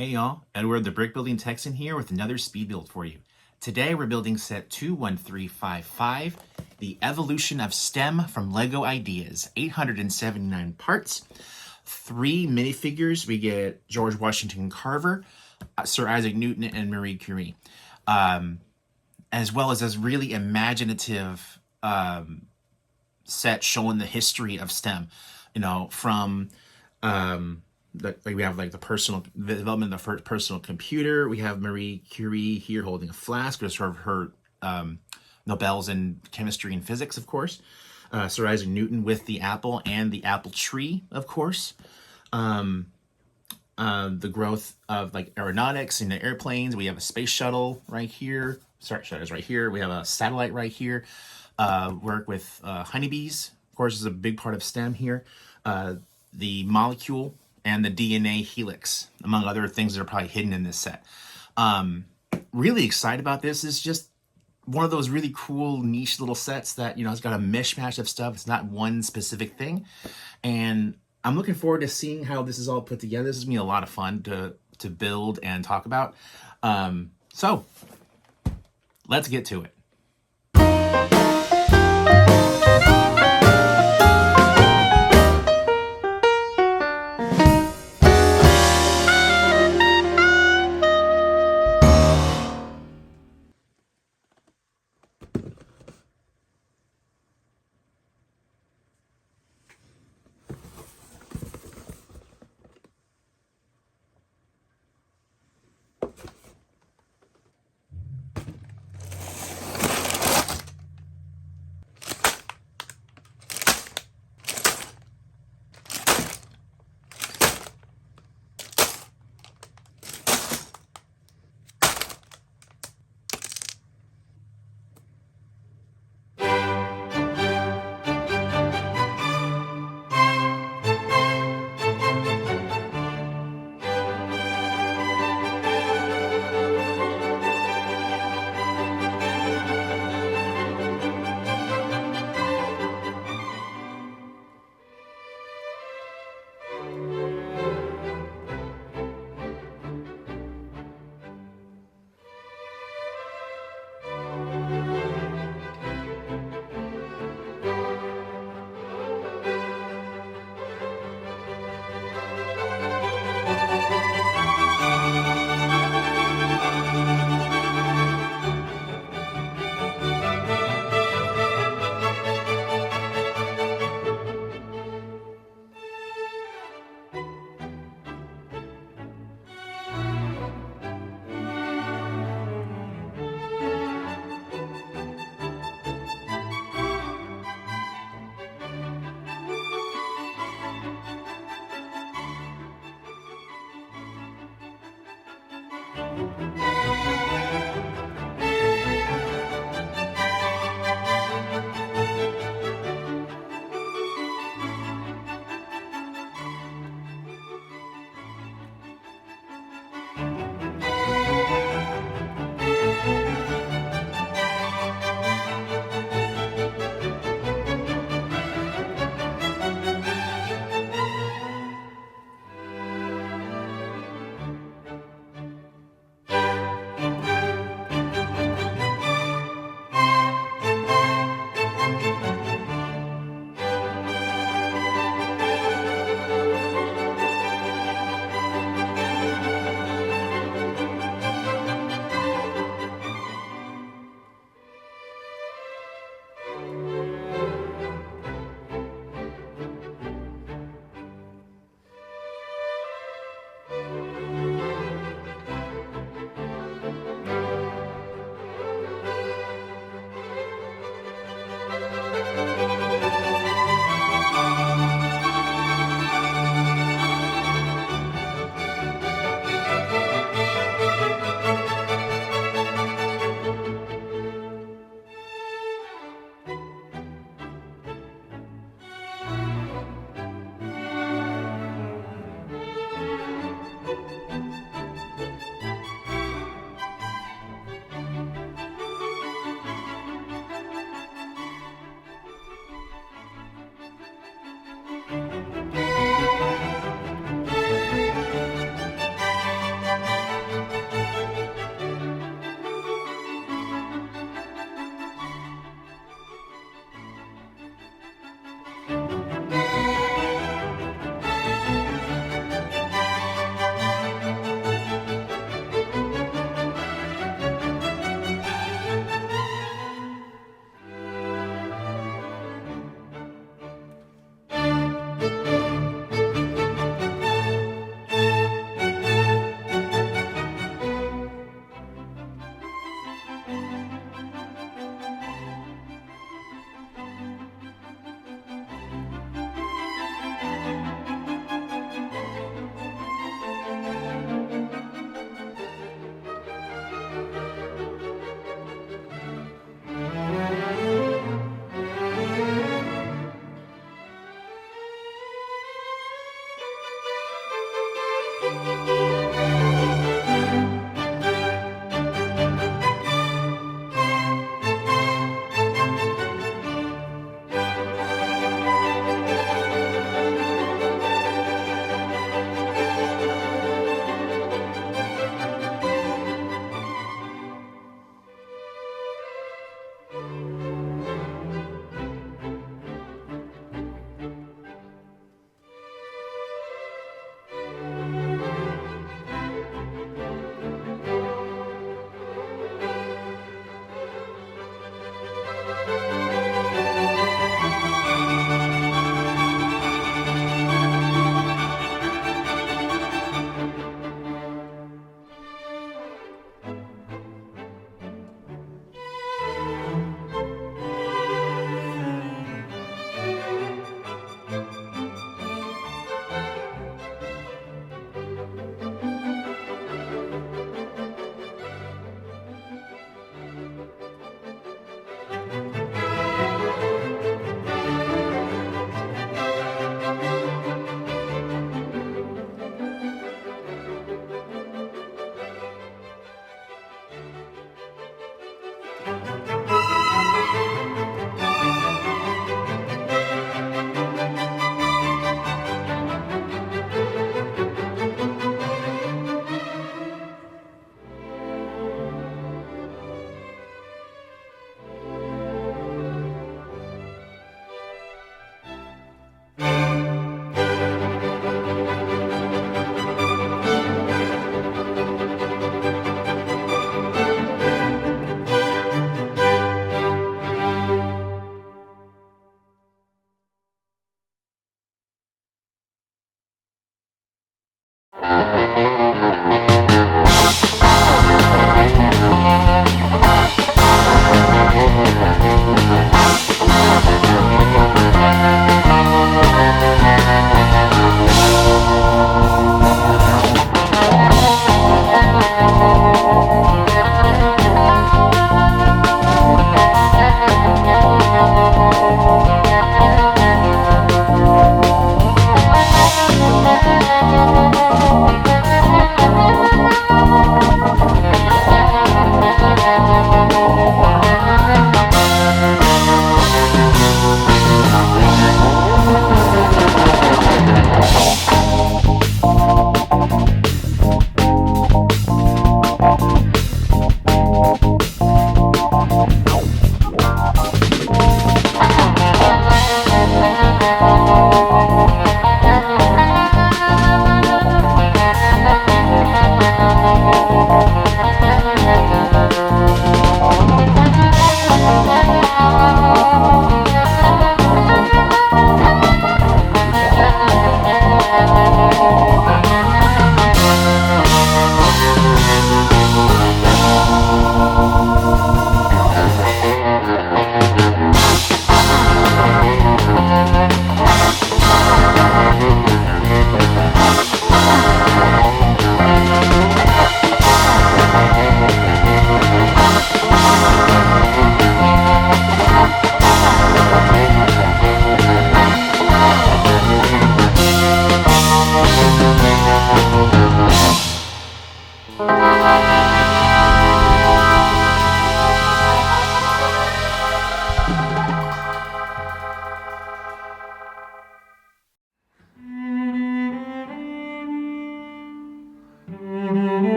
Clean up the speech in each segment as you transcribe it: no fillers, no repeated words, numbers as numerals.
Hey y'all, Edward the Brick Building Texan here with another speed build for you. Today we're building set 21355, the evolution of STEM from LEGO Ideas, 879 parts, 3 minifigures. We get George Washington Carver, Sir Isaac Newton, and Marie Curie, as well as this really imaginative set showing the history of STEM, from we have like the development of the first personal computer. We have Marie Curie here holding a flask, with sort of her Nobels in chemistry and physics, of course. Sir Isaac Newton with the apple and the apple tree, of course. The growth of like aeronautics and the airplanes. We have a space shuttle right here. Sorry, shuttles right here. We have a satellite right here. Work with honeybees, of course, is a big part of STEM here. The molecule and the DNA helix, among other things that are probably hidden in this set. Really excited about this. It's just one of those really cool niche little sets that, it's got a mishmash of stuff. It's not one specific thing. And I'm looking forward to seeing how this is all put together. This is going to be a lot of fun to build and talk about. So let's get to it.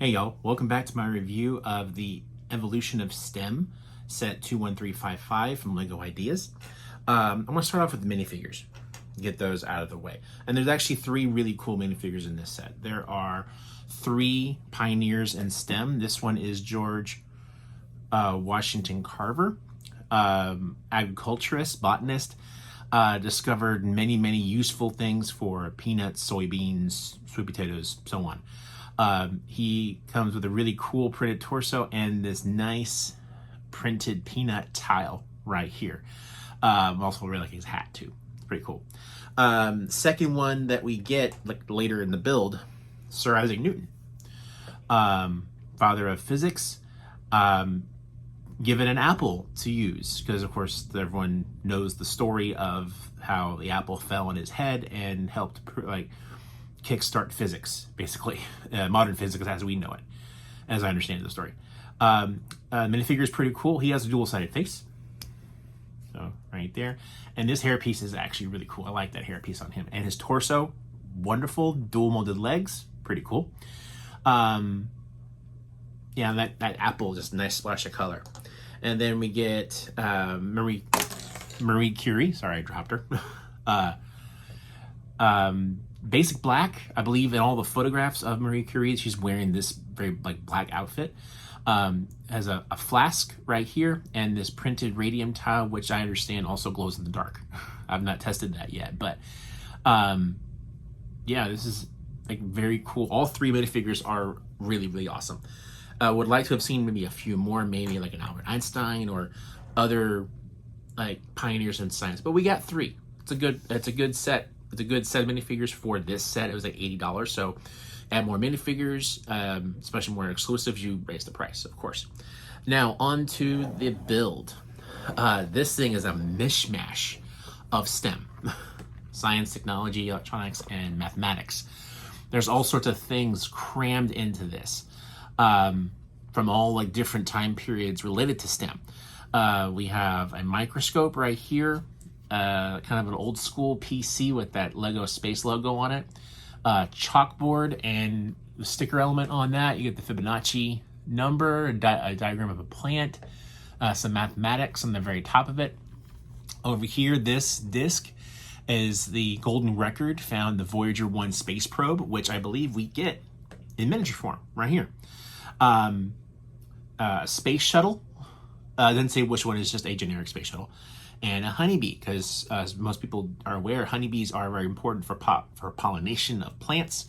Hey y'all, welcome back to my review of the Evolution of STEM set 21355 from LEGO Ideas. I'm going to start off with the minifigures, get those out of the way. And there's actually 3 really cool minifigures in this set. There are 3 pioneers in STEM. This one is George Washington Carver, agriculturist, botanist, discovered many useful things for peanuts, soybeans, sweet potatoes, so on. He comes with a really cool printed torso and this nice printed peanut tile right here. Also really like his hat too. It's pretty cool. Second one that we get like later in the build, Sir Isaac Newton, father of physics, given an apple to use because of course everyone knows the story of how the apple fell on his head and helped kickstart physics, basically, modern physics as we know it, as I understand the story. Minifigure is pretty cool. He has a dual-sided face, so right there. And this hairpiece is actually really cool. I like that hairpiece on him. And his torso, wonderful, dual-molded legs, pretty cool. Yeah, that apple, just a nice splash of color. And then we get Marie Curie. Sorry, I dropped her. Basic black, I believe in all the photographs of Marie Curie, she's wearing this very black outfit. Has a flask right here and this printed radium tile, which I understand also glows in the dark. I've not tested that yet, but yeah, this is very cool. All 3 minifigures are really awesome. Would like to have seen maybe a few more, maybe like an Albert Einstein or other pioneers in science, but we got 3. It's a good set. It's a good set of minifigures for this set. It was like $80, so add more minifigures, especially more exclusives, you raise the price, of course. Now, on to the build. This thing is a mishmash of STEM. Science, technology, electronics, and mathematics. There's all sorts of things crammed into this from all different time periods related to STEM. We have a microscope right here. Kind of an old school PC with that Lego space logo on it. Chalkboard and the sticker element on that. You get the Fibonacci number, a diagram of a plant, some mathematics on the very top of it. Over here, this disc is the golden record found the Voyager 1 space probe, which I believe we get in miniature form right here. Space shuttle. Doesn't say which one, is just a generic space shuttle. And a honeybee, because as most people are aware, honeybees are very important for pollination of plants.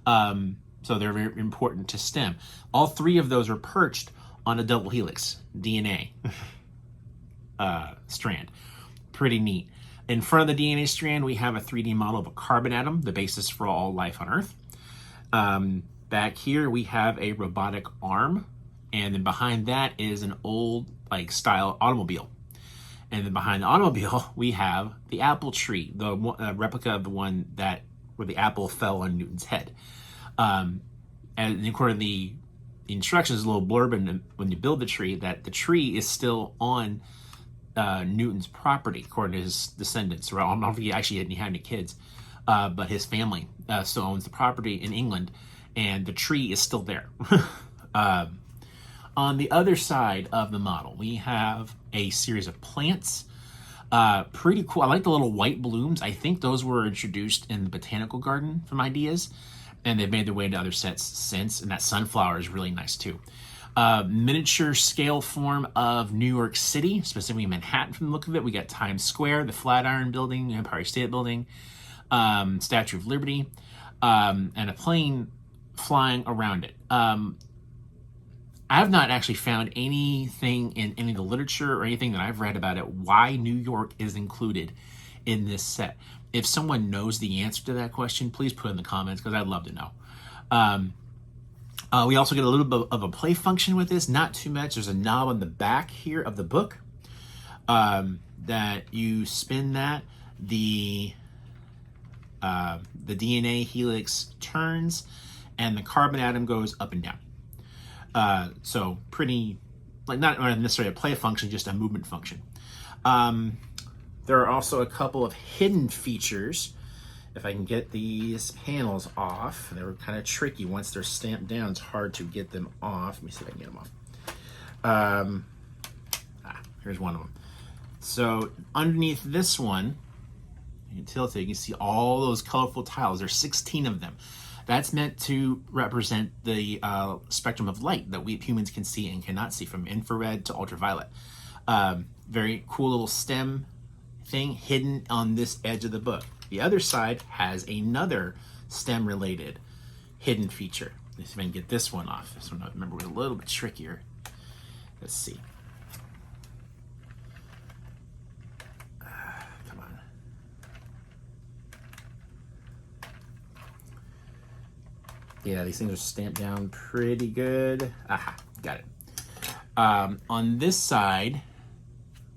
So they're very important to STEM. All 3 of those are perched on a double helix DNA strand. Pretty neat. In front of the DNA strand, we have a 3D model of a carbon atom, the basis for all life on Earth. Back here, we have a robotic arm. And then behind that is an old style automobile. And then behind the automobile, we have the apple tree, the replica of the one where the apple fell on Newton's head. And according to the instructions, a little blurb when you build the tree, that the tree is still on Newton's property, according to his descendants. Well, I don't know if he actually didn't have any kids, but his family still owns the property in England, and the tree is still there. On the other side of the model, we have a series of plants. Pretty cool. I like the little white blooms. I think those were introduced in the botanical garden from Ideas, and they've made their way into other sets since, and that sunflower is really nice too. Miniature scale form of New York City, specifically Manhattan from the look of it. We got Times Square, the Flatiron Building, Empire State Building, Statue of Liberty, and a plane flying around it. I have not actually found anything in any of the literature or anything that I've read about it why New York is included in this set. If someone knows the answer to that question, please put it in the comments because I'd love to know. We also get a little bit of a play function with this, not too much. There's a knob on the back here of the book that you spin that. The DNA helix turns and the carbon atom goes up and down. So pretty, not necessarily a play function, just a movement function. There are also a couple of hidden features If I can get these panels off, they were kind of tricky. Once they're stamped down, it's hard to get them off. Let me see if I can get them off. Here's one of them. So underneath this one, you can tilt it, you can see all those colorful tiles. There's 16 of them. That's meant to represent the spectrum of light that we humans can see and cannot see, from infrared to ultraviolet. Very cool little stem thing hidden on this edge of the book. The other side has another STEM related hidden feature. Let's see if I can get this one off. This one, I remember, was a little bit trickier. Let's see. Come on. Yeah, these things are stamped down pretty good. Aha, got it. On this side,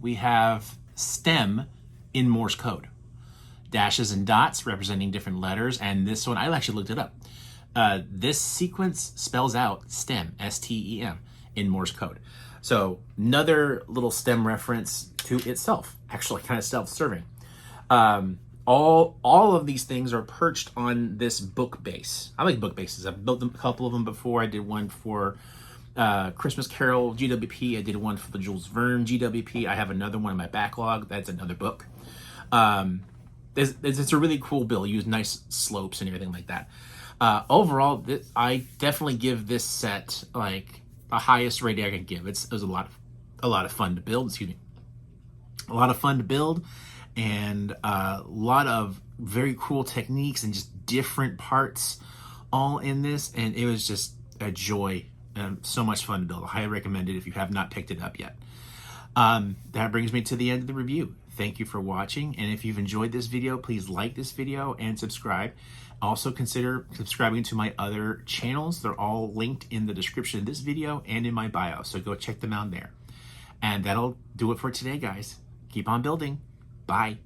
we have STEM in Morse code. Dashes and dots representing different letters, and this one, I actually looked it up. This sequence spells out STEM, S-T-E-M, in Morse code. So another little STEM reference to itself, actually kind of self-serving. All of these things are perched on this book base. I like book bases. I've built a couple of them before. I did one for Christmas Carol GWP. I did one for the Jules Verne GWP. I have another one in my backlog. That's another book. It's a really cool build. You use nice slopes and everything like that. Overall, I definitely give this set like the highest rating I can give. It was a lot of fun to build. Excuse me, a lot of fun to build, and a lot of very cool techniques and just different parts all in this. And it was just a joy and so much fun to build. I highly recommend it if you have not picked it up yet. That brings me to the end of the review. Thank you for watching, and if you've enjoyed this video, please like this video and subscribe. Also consider subscribing to my other channels. They're all linked in the description of this video and in my bio, so go check them out there. And that'll do it for today, guys. Keep on building. Bye.